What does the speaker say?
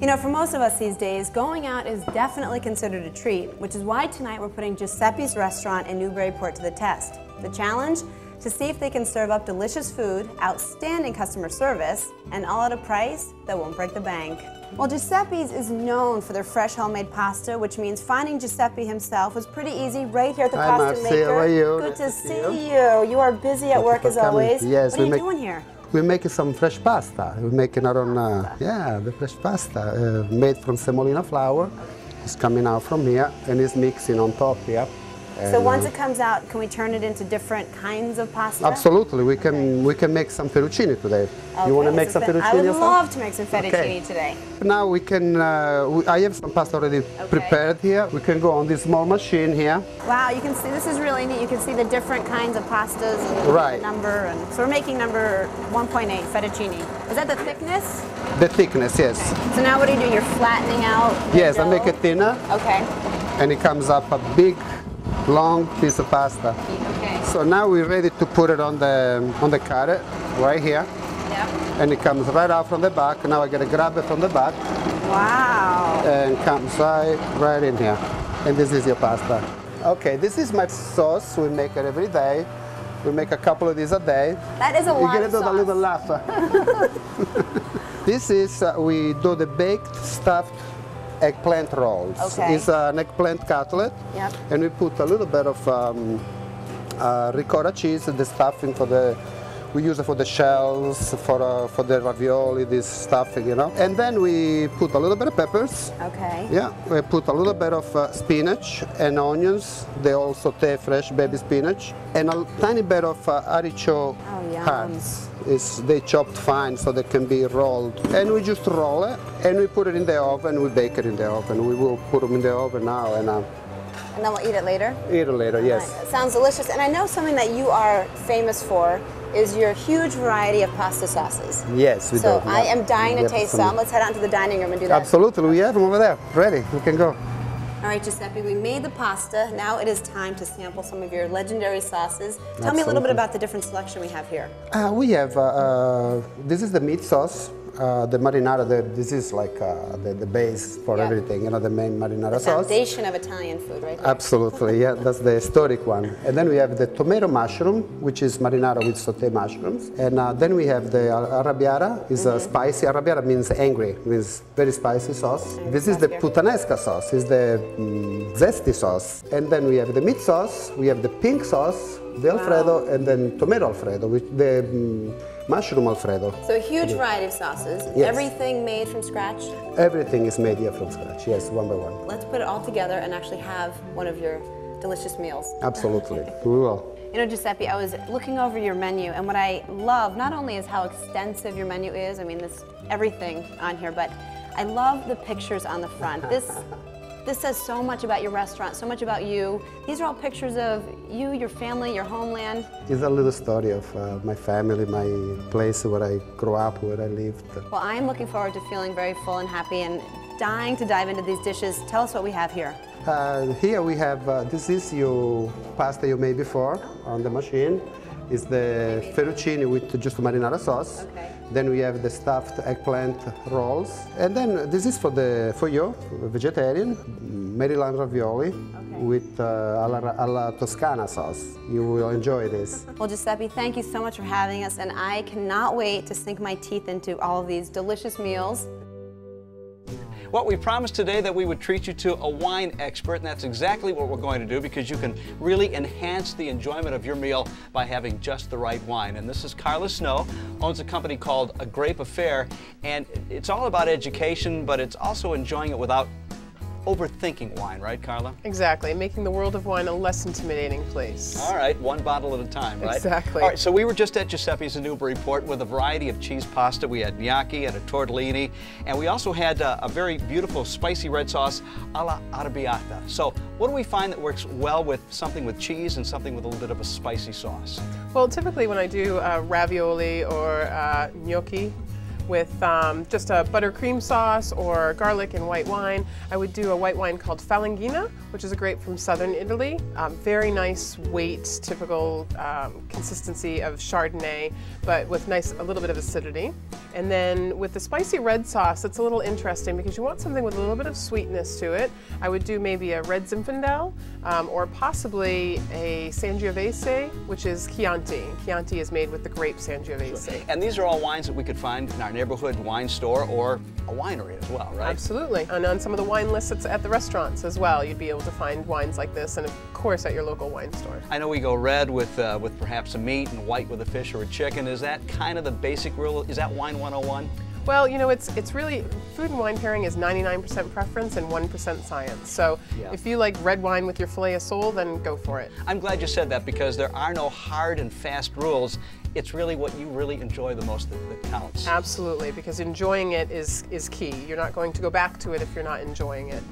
You know, for most of us these days, going out is definitely considered a treat, which is why tonight we're putting Giuseppe's restaurant in Newburyport to the test. The challenge? To see if they can serve up delicious food, outstanding customer service, and all at a price that won't break the bank. Well, Giuseppe's is known for their fresh homemade pasta, which means finding Giuseppe himself was pretty easy right here at the Hi, pasta Marcia, maker. how are you? Good to see you. You are busy at work as always. Yes, what are you doing here? We're making some fresh pasta. We're making our own, the fresh pasta made from semolina flour. It's coming out from here and it's mixing on top here. So once it comes out, can we turn it into different kinds of pasta? Absolutely, we can make some fettuccine today. Okay, you want to make some fettuccine I would yourself? love to make some fettuccine today. Now we can, I have some pasta already prepared here. We can go on this small machine here. Wow, you can see, this is really neat. You can see the different kinds of pastas and the number. And so we're making number 1.8 fettuccine. Is that the thickness? The thickness, yes. Okay. So now what do you do? You're flattening out the Yes, dough? I make it thinner. Okay. And it comes up a big, long piece of pasta. Okay. So now we're ready to put it on the cutter right here. Yep. And it comes right out from the back. Now I gotta grab it from the back. Wow. And comes right in here. And this is your pasta. Okay, this is my sauce. We make it every day. We make a couple of these a day. That is a lot You're of gonna do sauce. a little laugh. This is, we do the baked stuffed eggplant rolls. Okay. It's an eggplant cutlet. Yep. And we put a little bit of ricotta cheese, the stuffing we use it for the shells, for the ravioli, this stuffing, you know. And then we put a little bit of peppers. Okay. Yeah, we put a little bit of spinach and onions. They all saute fresh baby spinach. And a tiny bit of artichoke hearts. They chopped fine so they can be rolled. And we just roll it and we put it in the oven, we bake it in the oven. We will put them in the oven now and then we'll eat it later? Eat it later, yes. Right. That sounds delicious. And I know something that you are famous for is your huge variety of pasta sauces. Yes, we do. So I am dying to taste some. Let's head out to the dining room and do that. Absolutely, we have them over there. Ready, we can go. All right, Giuseppe, we made the pasta. Now it is time to sample some of your legendary sauces. Tell me a little bit about the different selection we have here. We have, this is the meat sauce, the marinara, this is like the base for everything, you know, the main marinara sauce. The foundation of Italian food, right there. Absolutely, yeah, that's the historic one. And then we have the tomato mushroom, which is marinara with sauté mushrooms. And then we have the arrabbiata, is spicy. Arrabbiata means angry, means very spicy sauce. This is the puttanesca sauce, is the zesty sauce. And then we have the meat sauce, we have the pink sauce, the Alfredo, and then tomato Alfredo, with the mushroom Alfredo. So a huge variety of sauces. Yes. Everything made from scratch? Everything is made here from scratch, yes, one by one. Let's put it all together and actually have one of your delicious meals. Absolutely, we will. You know, Giuseppe, I was looking over your menu, and what I love not only is how extensive your menu is, I mean, there's everything on here, but I love the pictures on the front. This says so much about your restaurant, so much about you. These are all pictures of you, your family, your homeland. It's a little story of my family, my place where I grew up, where I lived. Well, I'm looking forward to feeling very full and happy and dying to dive into these dishes. Tell us what we have here. Here we have, this is your pasta you made before on the machine. It's the fettuccine with just marinara sauce. Okay. Then we have the stuffed eggplant rolls. And then this is for you, vegetarian, Maryland ravioli with alla Toscana sauce. You will enjoy this. Well, Giuseppe, thank you so much for having us, and I cannot wait to sink my teeth into all of these delicious meals. Well, we promised today that we would treat you to a wine expert, and that's exactly what we're going to do, because you can really enhance the enjoyment of your meal by having just the right wine. And this is Carla Snow, owns a company called A Grape Affair, and it's all about education, but it's also enjoying it without overthinking wine, right, Carla? Exactly, making the world of wine a less intimidating place. All right, one bottle at a time, right? Exactly. All right, so we were just at Giuseppe's in Newburyport with a variety of cheese pasta. We had gnocchi and a tortellini, and we also had a very beautiful spicy red sauce alla arrabbiata. So what do we find that works well with something with cheese and something with a little bit of a spicy sauce? Well, typically when I do ravioli or gnocchi, with just a buttercream sauce or garlic and white wine. I would do a white wine called Falanghina, which is a grape from southern Italy. Very nice weight, typical consistency of Chardonnay, but with a little bit of acidity. And then with the spicy red sauce, it's a little interesting because you want something with a little bit of sweetness to it. I would do maybe a red Zinfandel or possibly a Sangiovese, which is Chianti. Chianti is made with the grape Sangiovese. Sure. And these are all wines that we could find in our neighborhood wine store or a winery as well, right? Absolutely. And on some of the wine lists at the restaurants as well, you'd be able to find wines like this, and of course at your local wine store. I know we go red with perhaps a meat and white with a fish or a chicken. Is that kind of the basic rule? Is that wine 101? Well, you know, it's really, food and wine pairing is 99% preference and 1% science. So if you like red wine with your filet of sole, then go for it. I'm glad you said that because there are no hard and fast rules. It's really what you really enjoy the most that counts. Absolutely, because enjoying it is key. You're not going to go back to it if you're not enjoying it.